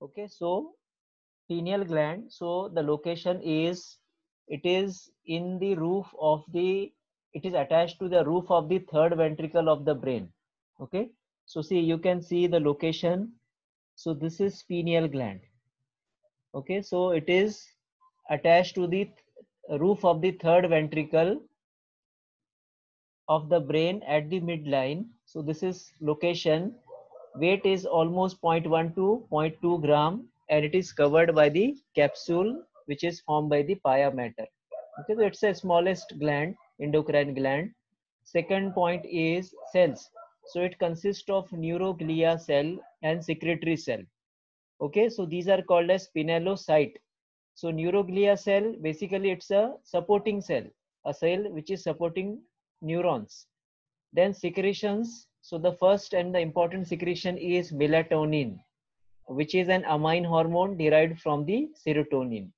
Okay, so pineal gland. So the location is, it is in the roof of the, it is attached to the roof of the third ventricle of the brain. Okay, so see, you can see the location. So this is pineal gland. Okay, so it is attached to the roof of the third ventricle of the brain at the midline. So this is location. Weight is almost zero point 0.1 to zero point 0.2 gram, and it is covered by the capsule which is formed by the pia mater. Okay, so it's the smallest gland, endocrine gland. Second point is cells. So it consists of neuroglia cell and secretory cell. Okay, so these are called as pinealocyte. So neuroglia cell, basically it's a supporting cell, a cell which is supporting neurons. Then secretions. So the first and the important secretion is melatonin, which is an amine hormone derived from the serotonin.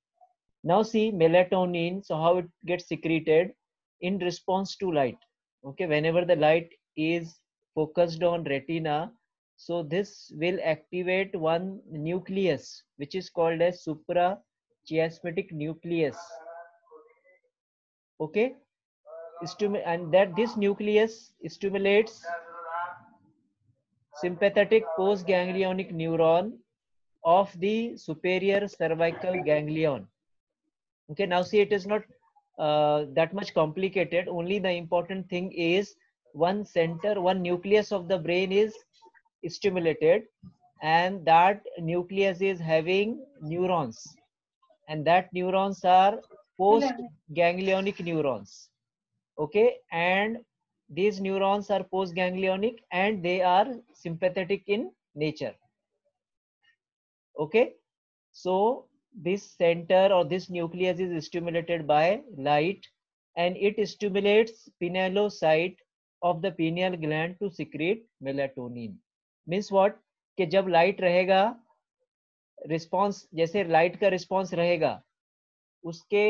Now see melatonin, so how it gets secreted in response to light. Okay, whenever the light is focused on retina, so this will activate one nucleus which is called as suprachiasmatic nucleus. Okay, and that this nucleus stimulates sympathetic postganglionic neuron of the superior cervical ganglion. Okay, now see, it is not that much complicated. Only the important thing is one center, one nucleus of the brain is stimulated, and that nucleus is having neurons, and that neurons are post ganglionic neurons. Okay, and these neurons are post ganglionic and they are sympathetic in nature. Okay, so this center or this nucleus is stimulated by light, and it stimulates pinealocyte of the pineal gland to secrete melatonin. Means what, कि जब light रहेगा, response जैसे light का response रहेगा, उसके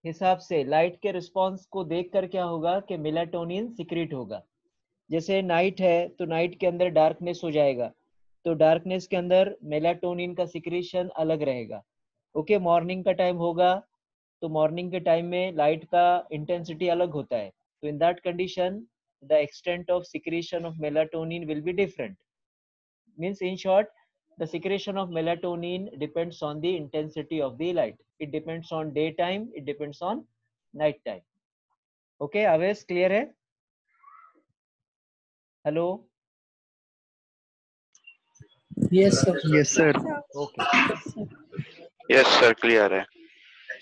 हिसाब से light के रिस्पांस को देखकर क्या होगा कि मेलाटोनिन सिक्रीट होगा. जैसे नाइट है तो नाइट के अंदर डार्कनेस हो जाएगा, तो डार्कनेस के अंदर मेलाटोनिन का सिक्रीशन अलग रहेगा. ओके, मॉर्निंग का टाइम होगा तो मॉर्निंग के टाइम में लाइट का इंटेंसिटी अलग होता है, तो in that condition the extent of secretion of melatonin will be different. Means in short, the secretion of melatonin depends on the intensity of the light. It depends on daytime, it depends on night time. Okay, Aves, clear है? Hello? Yes, sir. Yes, sir. Okay. Yes, sir. Clear है.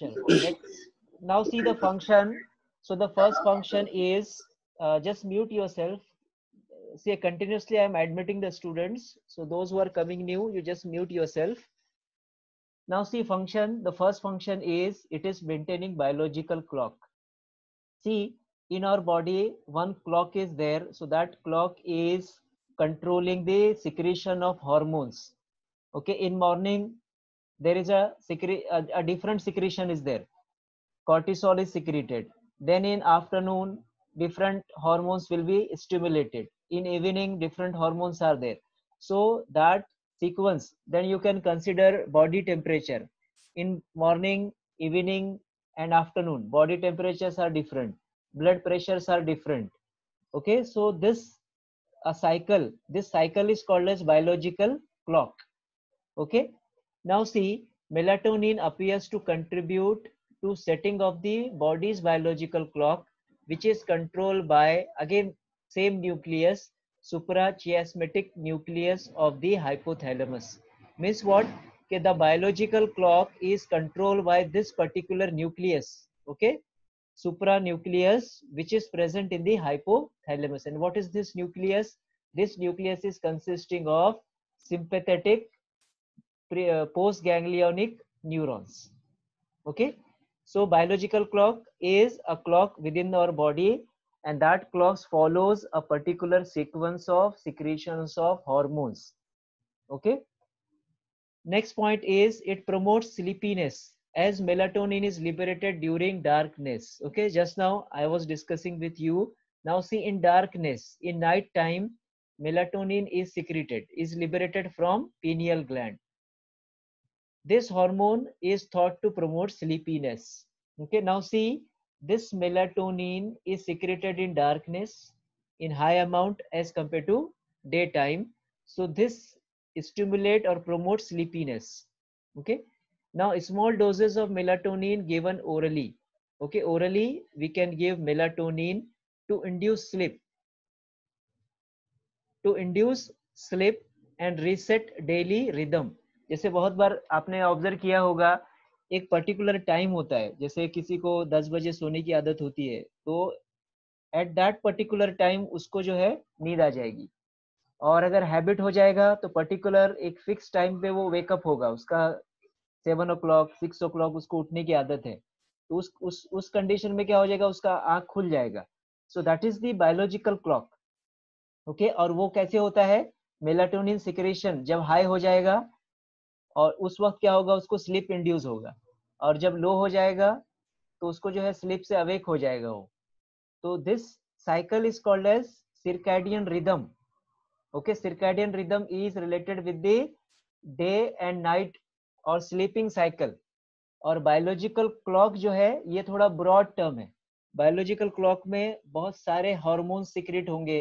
Chalo. Next, now see the function. So the first function is, just mute yourself. See, continuously I am admitting the students. So those who are coming new, you just mute yourself. Now see function, the first function is, it is maintaining biological clock. See, in our body, one clock is there. So that clock is controlling the secretion of hormones. Okay, in morning, there is a different secretion is there. Cortisol is secreted. Then in afternoon, different hormones will be stimulated. In evening, different hormones are there. So that sequence, then you can consider body temperature. In morning, evening, and afternoon, body temperatures are different. Blood pressures are different. Okay, so this a cycle. This cycle is called as biological clock. Okay, now see, melatonin appears to contribute to setting of the body's biological clock, which is controlled by, again, same nucleus, suprachiasmatic nucleus of the hypothalamus. Means what, okay, the biological clock is controlled by this particular nucleus. Okay, supranucleus, which is present in the hypothalamus. And what is this nucleus? This nucleus is consisting of sympathetic postganglionic neurons. Okay, so biological clock is a clock within our body, and that clock follows a particular sequence of secretions of hormones. Okay, next point is, it promotes sleepiness as melatonin is liberated during darkness. Okay, just now I was discussing with you. Now see, in darkness, in night time, melatonin is secreted, is liberated from pineal gland. This hormone is thought to promote sleepiness. Okay, now see, this melatonin is secreted in darkness in high amount as compared to daytime. So this stimulate or promote sleepiness. Okay, now small doses of melatonin given orally. Okay, orally we can give melatonin to induce sleep, to induce sleep and reset daily rhythm. जैसे बहुत बार आपने observe किया होगा, एक particular time होता है, जैसे किसी को 10 बजे सोने की आदत होती है, तो एट दैट पर्टिकुलर टाइम उसको जो है नींद आ जाएगी। और अगर हैबिट हो जाएगा तो पर्टिकुलर एक फिक्स टाइम पे वो वेकअप होगा, उसका 7 o'clock 6 o'clock उसको उठने की आदत है, तो उस कंडीशन में क्या हो जाएगा, उसका आंख खुल जाएगा। So that is the biological clock. Okay, और वो कैसे होता है, मेलाटोनिन सिक्रेशन जब हाई हो जाएगा और उस वक्त क्या होगा, उसको स्लीप इंड्यूस होगा, और जब लो हो जाएगा तो उसको जो है स्लीप से अवेक हो जाएगा वो। तो this cycle is called as circadian rhythm. Okay, circadian rhythm is related with the day and night और sleeping cycle. और बायोलॉजिकल क्लॉक जो है ये थोड़ा ब्रॉड टर्म है। बायोलॉजिकल क्लॉक में बहुत सारे हार्मोन सिक्रेट होंगे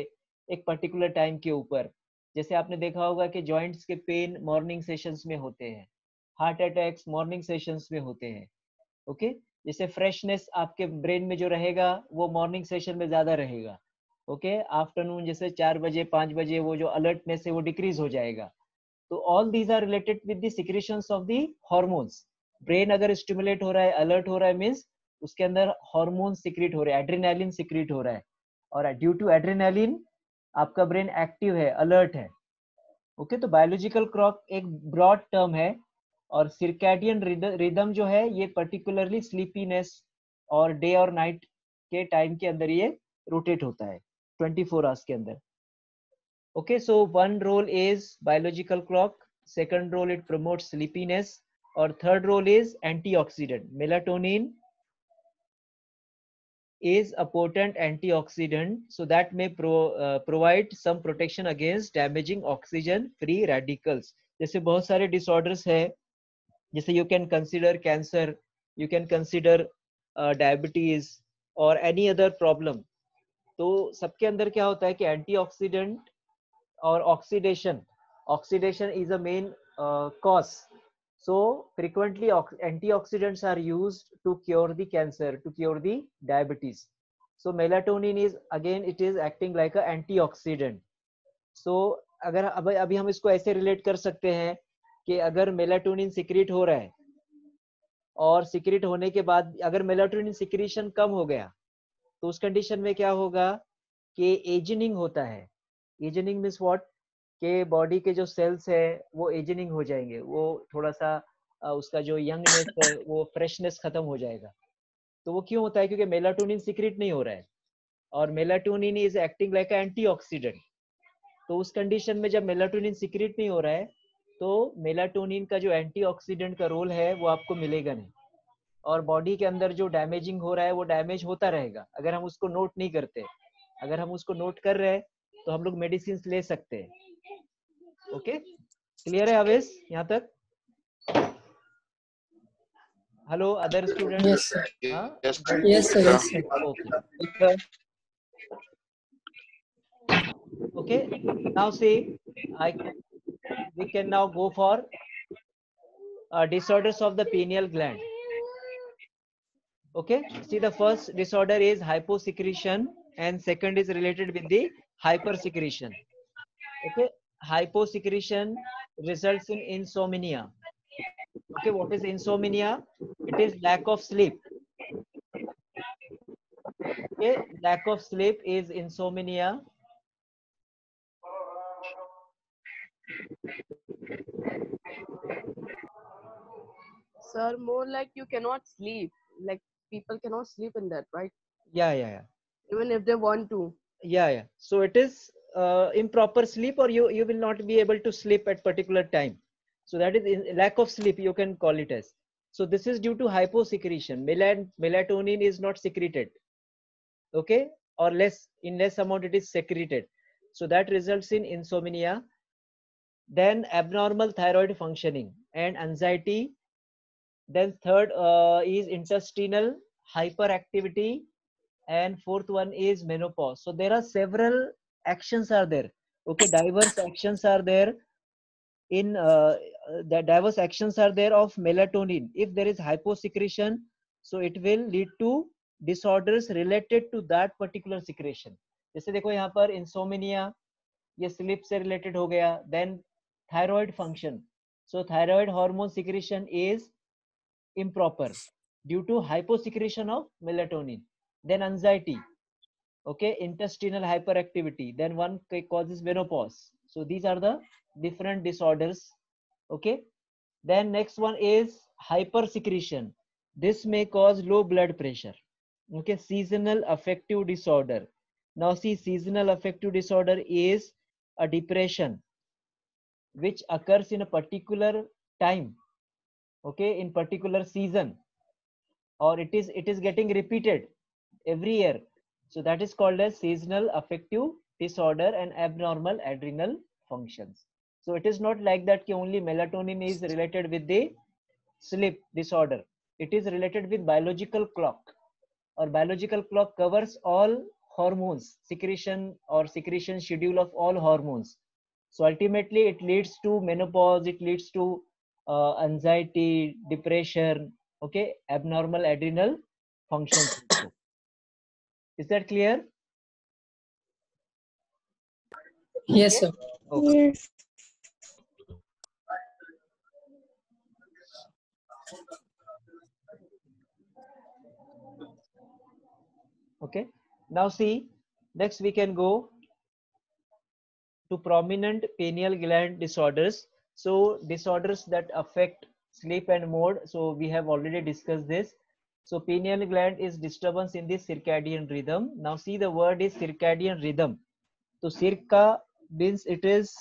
एक पर्टिकुलर टाइम के ऊपर। जैसे आपने देखा होगा कि जॉइंट्स के पेन मॉर्निंग सेशंस में होते हैं, हार्ट अटैक्स मॉर्निंग सेशंस में होते हैं। ओके, जैसे फ्रेशनेस आपके ब्रेन में जो रहेगा वो मॉर्निंग सेशन में ज्यादा रहेगा। ओके, आफ्टरनून जैसे 4 बजे 5 बजे वो जो अलर्टनेस है वो डिक्रीज हो जाएगा। तो all these are related with the secretions of the hormones. Brain अगर स्टिमुलेट हो रहा है, अलर्ट हो रहा है, मींस उसके अंदर हार्मोन सिक्रेट हो रहा है, एड्रेनालिन सिक्रेट हो रहा है, और ड्यू टू एड्रेनालिन आपका ब्रेन एक्टिव है, अलर्ट है। ओके, तो बायोलॉजिकल क्लॉक एक ब्रॉड टर्म है, और सिरकैडियन रिदम जो है ये पर्टिकुलरली स्लीपीनेस और डे और नाइट के टाइम के अंदर ये रोटेट होता है 24 आवर्स के अंदर। Okay, so one role is biological clock, second role it promotes sleepiness, or third role is antioxidant. Melatonin is a potent antioxidant, so that may provide some protection against damaging oxygen free radicals. जैसे बहुत सारे disorders है, जैसे you can consider cancer, you can consider diabetes or any other problem. तो सबके अंदर क्या होता है कि antioxidant or oxidation is a main cause. So frequently antioxidants are used to cure the cancer, to cure the diabetes. So melatonin is again it is acting like a antioxidant. So अगर अभी हम इसको ऐसे relate कर सकते हैं कि अगर मेलाटोनिन सिक्रीट हो रहा है और सिक्रीट होने के बाद अगर मेलाटोनिन सिक्रीशन कम हो गया तो उस कंडीशन में क्या होगा कि एजिंग होता है। एजिंग मीन्स व्हाट, के बॉडी के जो सेल्स है वो एजिंग हो जाएंगे, वो थोड़ा सा उसका जो यंगनेस है वो फ्रेशनेस खत्म हो जाएगा। तो वो क्यों होता है, क्योंकि मेलाटोनिन सिक्रीट नहीं हो रहा है, और melatonin is acting like antioxidant. तो उस कंडीशन में जब मेलाटोनिन सिक्रीट नहीं हो रहा है तो मेलाटोनिन का जो एंटीऑक्सीडेंट का रोल है वो आपको मिलेगा नहीं, और बॉडी के अंदर जो डैमेजिंग हो रहा है वो डैमेज होता रहेगा अगर हम उसको नोट नहीं करते। अगर हम उसको नोट कर रहे हैं तो हम लोग मेडिसिन ले सकते हैं। ओके, क्लियर है अवेश यहाँ तक? Hello other student? Yes, sir. हाँ, Yes, sir. Yes, sir. Okay okay, now see we can now go for disorders of the pineal gland. Okay, see the first disorder is hyposecretion and second is related with the hypersecretion. Okay, hyposecretion results in insomnia. Okay, what is insomnia? It is lack of sleep. Okay, lack of sleep is insomnia. Sir, more like you cannot sleep. Like people cannot sleep in that, right? Yeah. Even if they want to. Yeah. So it is improper sleep, or you will not be able to sleep at particular time. So that is lack of sleep, you can call it as. So this is due to hyposecretion. Melatonin is not secreted. Okay, or in less amount it is secreted. So that results in insomnia. Then abnormal thyroid functioning. and anxiety. Then third is intestinal hyperactivity, and fourth one is menopause. So there are several actions are there. Okay, diverse actions are there in the diverse actions are there of melatonin. If there is hyposecretion, so it will lead to disorders related to that particular secretion. जैसे देखो यहाँ पर insomnia, ये sleep से related हो गया. Then thyroid function. So thyroid hormone secretion is improper due to hyposecretion of melatonin. Then anxiety, okay, intestinal hyperactivity, then one causes menopause. So these are the different disorders. Okay, then next one is hypersecretion. This may cause low blood pressure. Okay, seasonal affective disorder. Now see, seasonal affective disorder is a depression which occurs in a particular time, okay, in particular season, or it is getting repeated every year. So that is called as seasonal affective disorder and abnormal adrenal functions. So it is not like that ki only melatonin is related with the sleep disorder. It is related with biological clock, or biological clock covers all hormones, secretion or secretion schedule of all hormones. So ultimately it leads to menopause, it leads to anxiety, depression, okay, abnormal adrenal functions also. Is that clear? Yes, sir. Okay. Yes. Okay. Now see, next we can go to prominent pineal gland disorders. So disorders that affect sleep and mood. So we have already discussed this. So pineal gland is disturbance in the circadian rhythm. Now see, the word is circadian rhythm. So circa means it is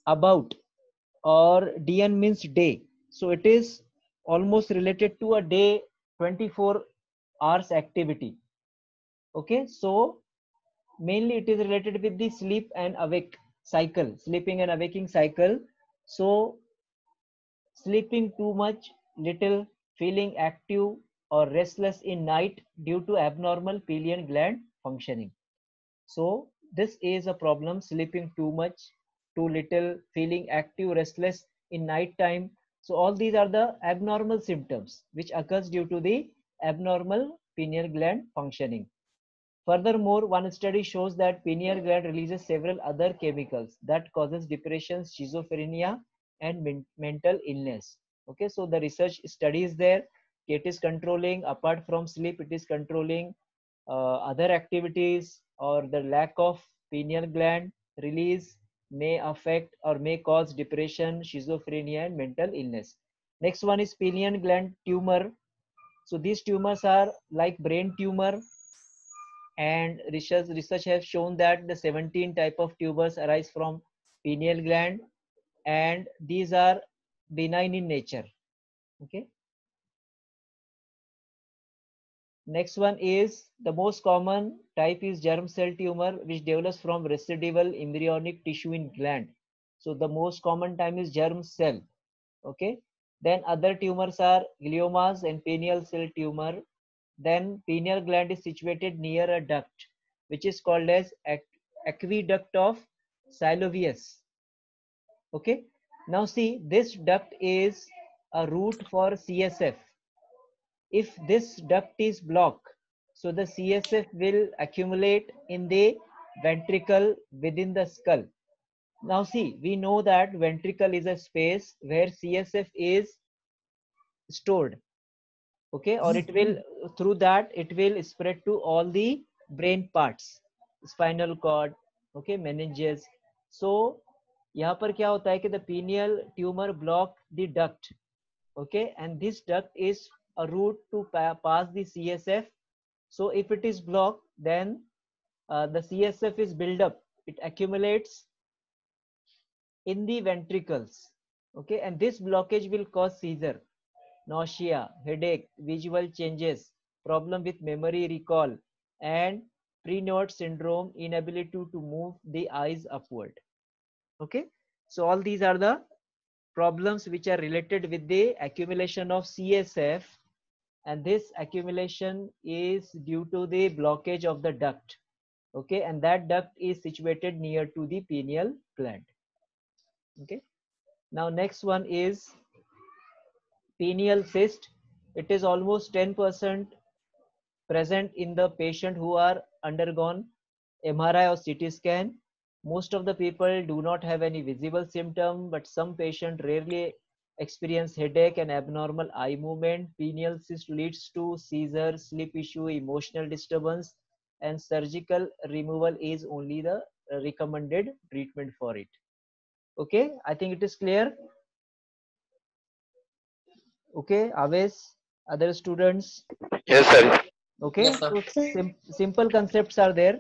about, or dn means day. So it is almost related to a day 24 hours activity. Okay, so mainly it is related with the sleep and awake cycle, sleeping and awaking cycle. So sleeping too much, little, feeling active or restless in night due to abnormal pineal gland functioning. So this is a problem: sleeping too much, too little, feeling active, restless in night time. So all these are the abnormal symptoms which occurs due to the abnormal pineal gland functioning. Furthermore, one study shows that pineal gland releases several other chemicals that causes depression, schizophrenia, and mental illness. Okay, so the research study is there. It is controlling, apart from sleep, it is controlling other activities, or the lack of pineal gland release may affect or may cause depression, schizophrenia, and mental illness. Next one is pineal gland tumor. So these tumors are like brain tumor, and research has shown that the 17 type of tumors arise from pineal gland, and these are benign in nature. Okay, next one is the most common type is germ cell tumor, which develops from residual embryonic tissue in gland. So the most common type is germ cell. Okay, then other tumors are gliomas and pineal cell tumor. Then pineal gland is situated near a duct, which is called as aqueduct of Sylvius. Okay, now see, this duct is a route for CSF. If this duct is blocked, so the CSF will accumulate in the ventricle within the skull. Now see, we know that ventricle is a space where CSF is stored. Okay, or it will, through that it will spread to all the brain parts, spinal cord, okay, meninges. So यहाँ पर क्या होता है कि the pineal tumor block the duct, okay, and this duct is a route to pass the CSF. So if it is blocked, then the CSF is built up, it accumulates in the ventricles, okay, and this blockage will cause seizure, nausea, headache, visual changes, problem with memory recall, and Prenote syndrome, inability to move the eyes upward. Okay, so all these are the problems which are related with the accumulation of CSF, and this accumulation is due to the blockage of the duct. Okay, and that duct is situated near to the pineal gland. Okay, now next one is pineal cyst. It is almost 10% present in the patient who are undergone MRI or CT scan. Most of the people do not have any visible symptom, but some patients rarely experience headache and abnormal eye movement. Pineal cyst leads to seizure, sleep issue, emotional disturbance, and surgical removal is only the recommended treatment for it. Okay, I think it is clear. Okay, Aves, other students. Yes, sir. Okay, Yes, sir. so simple concepts are there.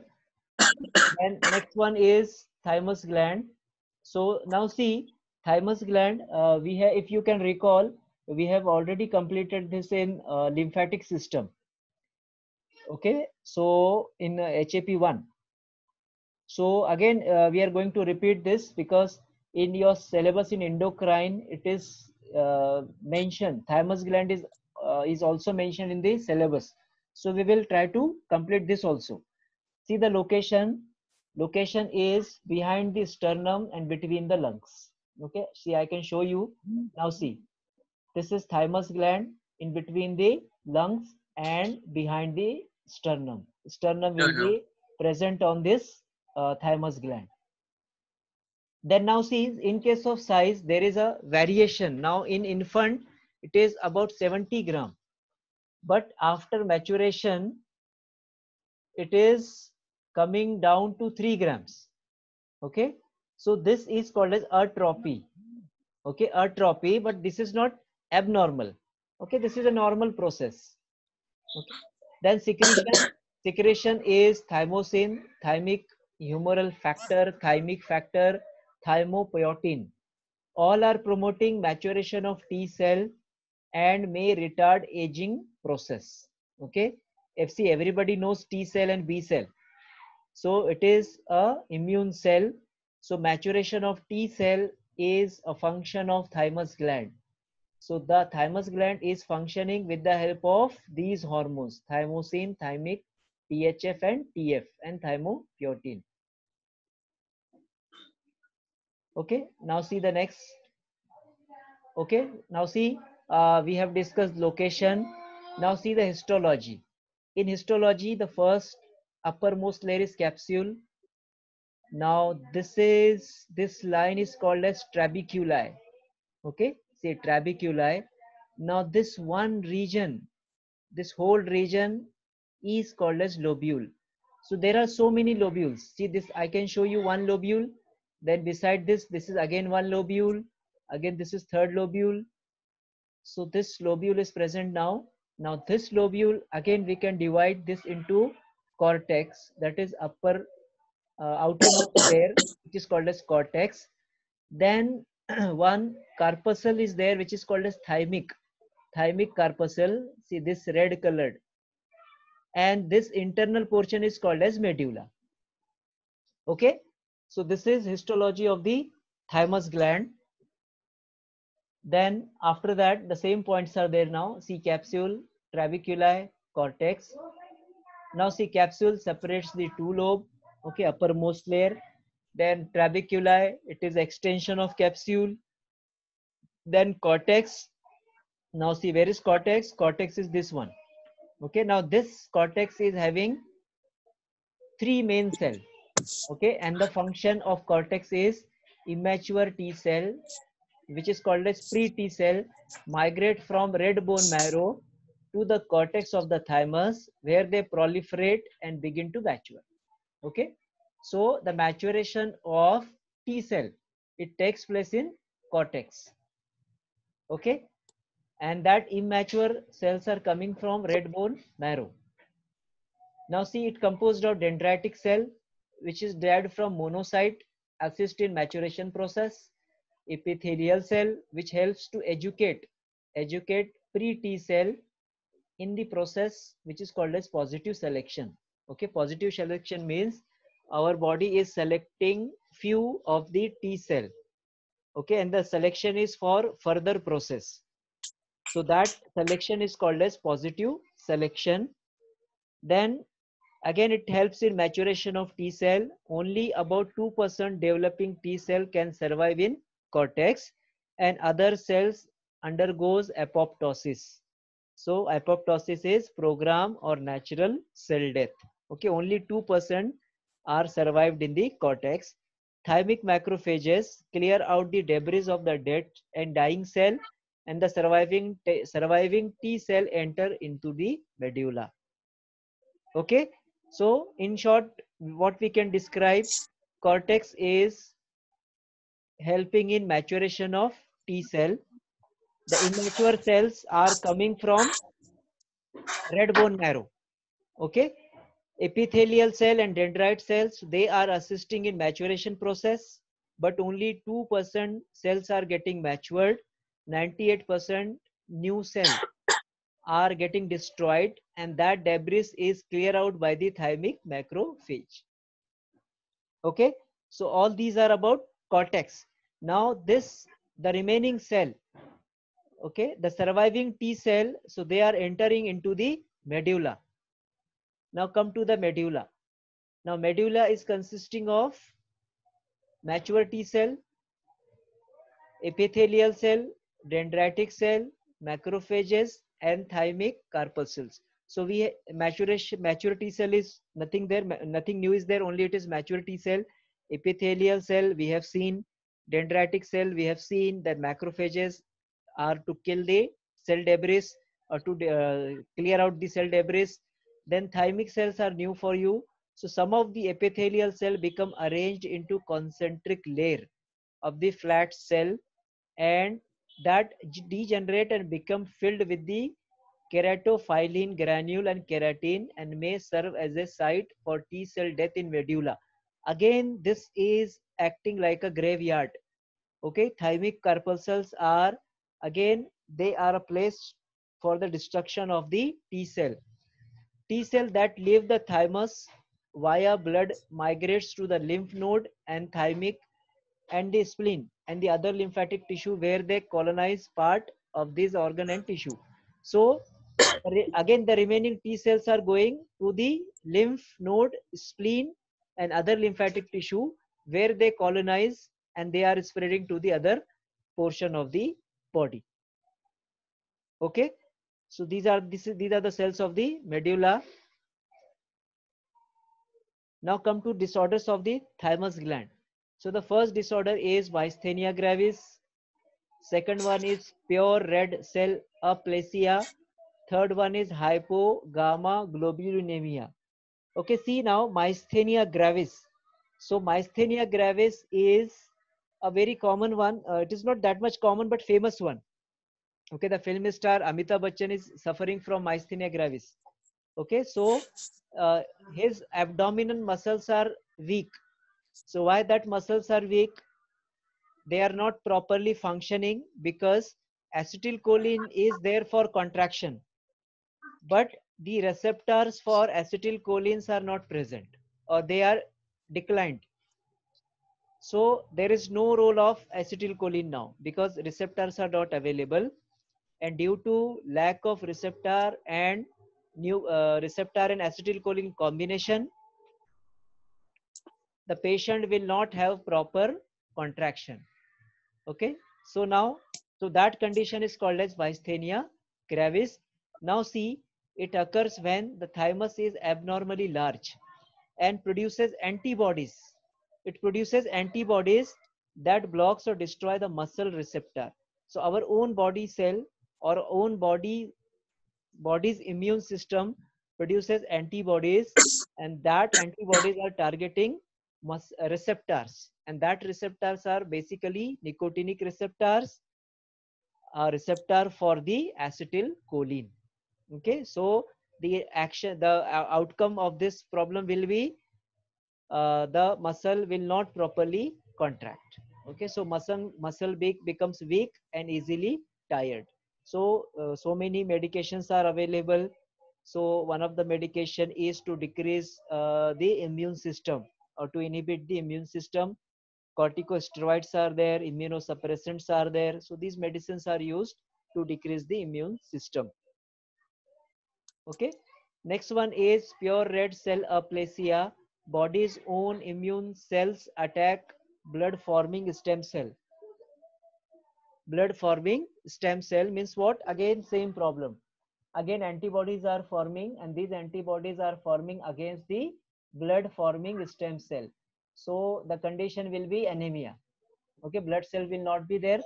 And next one is thymus gland. So now see, thymus gland, we have, if you can recall, we have already completed this in lymphatic system. Okay, so in HAP1. So again, we are going to repeat this because in your syllabus in endocrine, it is mentioned. Thymus gland is also mentioned in the syllabus. So we will try to complete this also. See the location. Location is behind the sternum and between the lungs. Okay. See, I can show you. Now see, this is thymus gland in between the lungs and behind the sternum. Sternum will be present on this thymus gland. Then now see, in case of size, there is a variation. Now in infant, it is about 70 gram. But after maturation, it is coming down to 3 grams. Okay, so this is called as atrophy. Okay, atrophy, but this is not abnormal. Okay, this is a normal process. Okay, then secretion is thymosin, thymic humoral factor, thymic factor, thymopoietin. All are promoting maturation of T cell and may retard aging process. Okay, FC, everybody knows T cell and B cell. So it is a immune cell. So maturation of T cell is a function of thymus gland. So the thymus gland is functioning with the help of these hormones: thymosin, thymic, THF and TF, and thymopoietin. Okay, now see the next. Okay, now see, we have discussed location. Now see the histology. In histology, the first uppermost layer is capsule. Now this line is called as trabeculi. Okay, say trabeculi. Now this one region, this whole region is called as lobule. So there are so many lobules. See this, I can show you one lobule. Then beside this, this is again one lobule. Again, this is third lobule. So this lobule is present now. Now this lobule, again we can divide this into cortex, that is upper outermost layer, which is called as cortex. Then one corpuscle is there, which is called as thymic corpuscle. See this red colored, and this internal portion is called as medulla. Okay, so this is histology of the thymus gland. Then after that, the same points are there now. See capsule, trabeculi, cortex. Now see capsule separates the two lobe. Okay, uppermost layer. Then trabeculi, it is extension of capsule. Then cortex. Now see, where is cortex? Cortex is this one. Okay, now this cortex is having three main cells. Okay, and the function of cortex is immature T cell, which is called as pre-T cell, migrate from red bone marrow to the cortex of the thymus, where they proliferate and begin to mature. Okay, so the maturation of T cell, it takes place in cortex. Okay, and that immature cells are coming from red bone marrow. Now see, it composed of dendritic cell, which is derived from monocyte, assist in maturation process, epithelial cell, which helps to educate pre-T cell in the process, which is called as positive selection. Okay, positive selection means our body is selecting few of the T cell. Okay, and the selection is for further process. So that selection is called as positive selection. Then again, it helps in maturation of T cell. Only about 2% developing T cell can survive in cortex, and other cells undergoes apoptosis. So apoptosis is program or natural cell death. Okay, only 2% are survived in the cortex. Thymic macrophages clear out the debris of the dead and dying cell, and the surviving T cell enter into the medulla. Okay, so in short, what we can describe, cortex is helping in maturation of T cell. The immature cells are coming from red bone marrow. Okay, epithelial cell and dendrite cells, they are assisting in maturation process, but only 2% cells are getting matured. 98% new cell are getting destroyed, and that debris is cleared out by the thymic macrophage. Okay, so all these are about cortex. Now this, the remaining cell, okay, the surviving T cell, so they are entering into the medulla. Now come to the medulla. Now medulla is consisting of mature T cell, epithelial cell, dendritic cell, macrophages, and thymic corpuscles. So we mature T cell is nothing there, nothing new is there, only it is mature T cell. Epithelial cell we have seen, dendritic cell we have seen, that macrophages are to kill the cell debris or to clear out the cell debris. Then thymic cells are new for you. So some of the epithelial cell become arranged into concentric layer of the flat cell, and that degenerate and become filled with the keratophyllene granule and keratin, and may serve as a site for T cell death in medulla. Again, this is acting like a graveyard. Okay, thymic corpuscles are, again, they are a place for the destruction of the T cell. T cell that leave the thymus via blood migrates to the lymph node and thymic and the spleen and the other lymphatic tissue, where they colonize part of this organ and tissue. So again, the remaining T cells are going to the lymph node, spleen, and other lymphatic tissue, where they colonize and they are spreading to the other portion of the body. Okay, so these are the cells of the medulla. Now come to disorders of the thymus gland. So the first disorder is myasthenia gravis. Second one is pure red cell aplasia. Third one is hypogammaglobulinemia. Okay, see now myasthenia gravis. So myasthenia gravis is a very common one. It is not that much common, but famous one. Okay, the film star Amitabh Bachchan is suffering from myasthenia gravis. Okay, so his abdominal muscles are weak. So why that muscles are weak? They are not properly functioning because acetylcholine is there for contraction, but the receptors for acetylcholines are not present, or they are declined. So there is no role of acetylcholine now because receptors are not available, and due to lack of receptor and new receptor and acetylcholine combination, the patient will not have proper contraction. Okay, so now, so that condition is called as myasthenia gravis. Now see, it occurs when the thymus is abnormally large and produces antibodies. It produces antibodies that blocks or destroy the muscle receptor. So our own body cell or own body's immune system produces antibodies, and that antibodies are targeting receptors, and that receptors are basically nicotinic receptors, a receptor for the acetylcholine. Okay, so the outcome of this problem will be the muscle will not properly contract. Okay, so muscle becomes weak and easily tired. So so many medications are available. So one of the medication is to decrease the immune system or to inhibit the immune system. corticosteroids are there, immunosuppressants are there. So these medicines are used to decrease the immune system. Okay. Next one is pure red cell aplasia. Body's own immune cells attack blood forming stem cell. Blood forming stem cell means what? Again, same problem. Again, antibodies are forming, and these antibodies are forming against the blood forming stem cell. So the condition will be anemia. Okay, blood cell will not be there,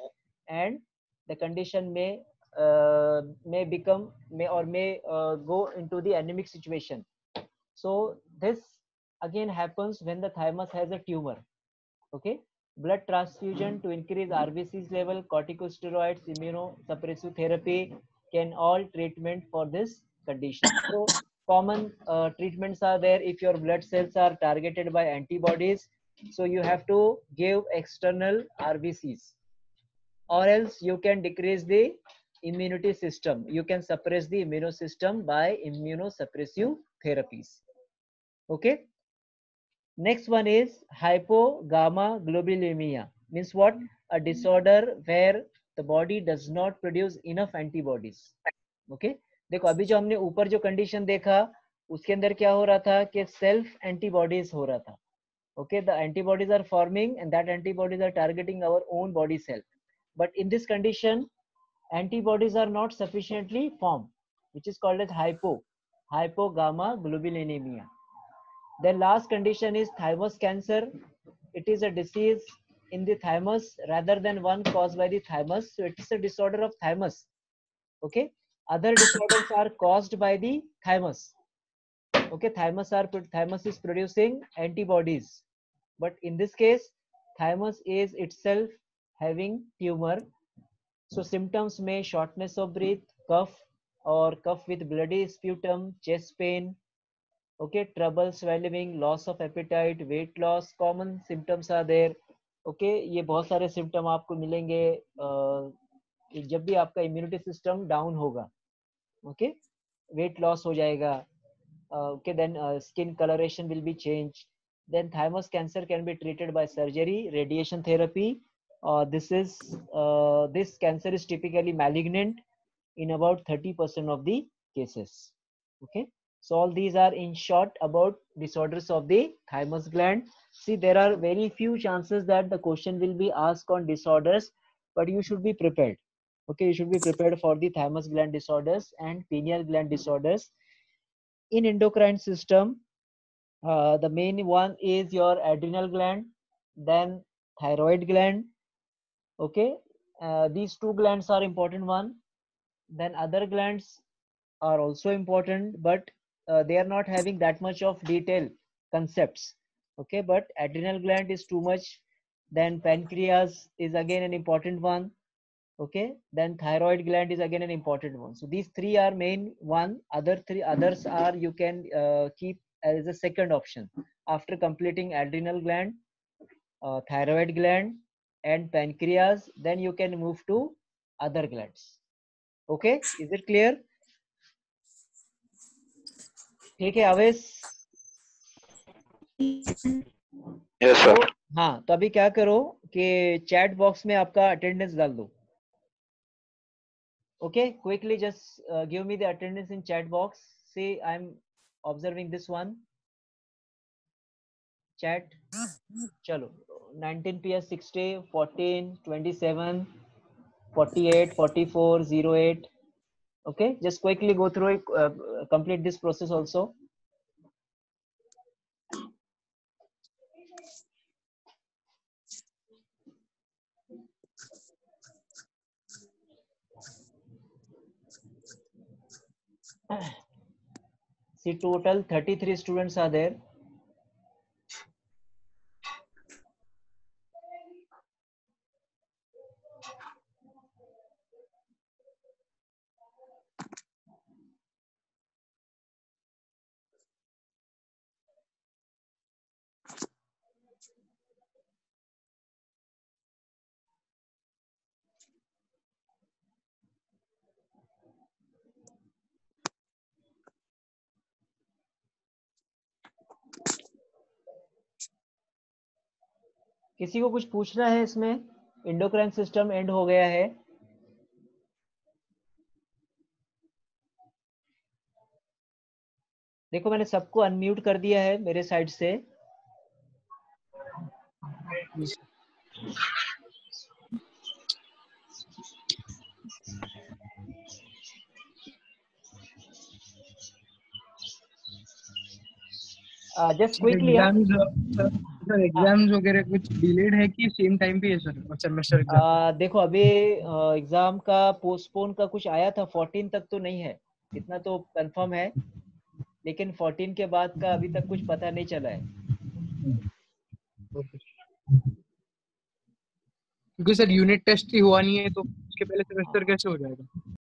and the condition may go into the anemic situation. So this again happens when the thymus has a tumor. Okay, blood transfusion to increase RBC's level, corticosteroids, immunosuppressive therapy can all treatment for this condition. So common treatments are there. If your blood cells are targeted by antibodies, so you have to give external RBCs, or else you can decrease the immunity system. You can suppress the immune system by immunosuppressive therapies. Okay. Next one is hypogammaglobulinemia. Means what? A disorder where the body does not produce enough antibodies. Okay. देखो अभी जो हमने ऊपर जो condition देखा उसके अंदर क्या हो रहा था कि सेल्फ एंटीबॉडीज हो रहा था. Okay, the antibodies are forming and that antibodies are targeting our own body cell. But in this condition, antibodies are not sufficiently formed, which is called as hypogammaglobulinemia. Then last condition is thymus cancer. It is a disease in the thymus rather than one caused by the thymus. So it is a disorder of thymus. Okay. Other disorders are caused by the thymus. Okay, thymus is producing antibodies, but in this case, thymus is itself having tumor. So symptoms may shortness of breath, cough, or cough with bloody sputum, chest pain. Okay, trouble swallowing, loss of appetite, weight loss. Common symptoms are there. Okay, ये बहुत सारे symptom आपको मिलेंगे जब भी आपका immunity system down होगा. Okay, weight loss हो जाएगा. Okay, then skin coloration will be changed. Then thymus cancer can be treated by surgery, radiation therapy. This cancer is typically malignant in about 30% of the cases. Okay, so all these are in short about disorders of the thymus gland. See, there are very few chances that the question will be asked on disorders, but you should be prepared. Okay, you should be prepared for the thymus gland disorders and pineal gland disorders. In endocrine system, the main one is your adrenal gland, then thyroid gland. Okay, these two glands are important one. Then other glands are also important, but they are not having that much of detail concepts. Okay, but adrenal gland is too much. Then pancreas is again an important one. Okay, then thyroid gland is again an important one. So these three are main one. Others are you can keep as a second option after completing adrenal gland, thyroid gland, and pancreas. Then you can move to other glands. Okay, is it clear? ठीक है Avesh. Yes, sir. हाँ, तो अभी क्या करो कि chat box में आपका अटेंडेंस डाल दो. Okay, quickly just give me the attendance in chat box. See, I'm observing this one. Chat. Chalo. 19 PS 60, 14, 27, 48, 44, 08. Okay, just quickly go through it, complete this process also. See, total 33 students are there. किसी को कुछ पूछना है इसमें? Endocrine system and हो गया है। देखो मैंने सबको अनम्यूट कर दिया है मेरे साइड से। जस्ट क्विकली सर एग्जाम्स वगैरह कुछ डिलेड है कि सेम टाइम पे है सर सेमेस्टर एग्जाम? देखो अभी एग्जाम का पोस्टपोन का कुछ आया था, 14 तक तो नहीं है, इतना तो कंफर्म है, लेकिन 14 के बाद का अभी तक कुछ पता नहीं चला है। क्योंकि सर यूनिट टेस्ट ही हुआ नहीं है तो उसके पहले सेमेस्टर कैसे हो जाएगा?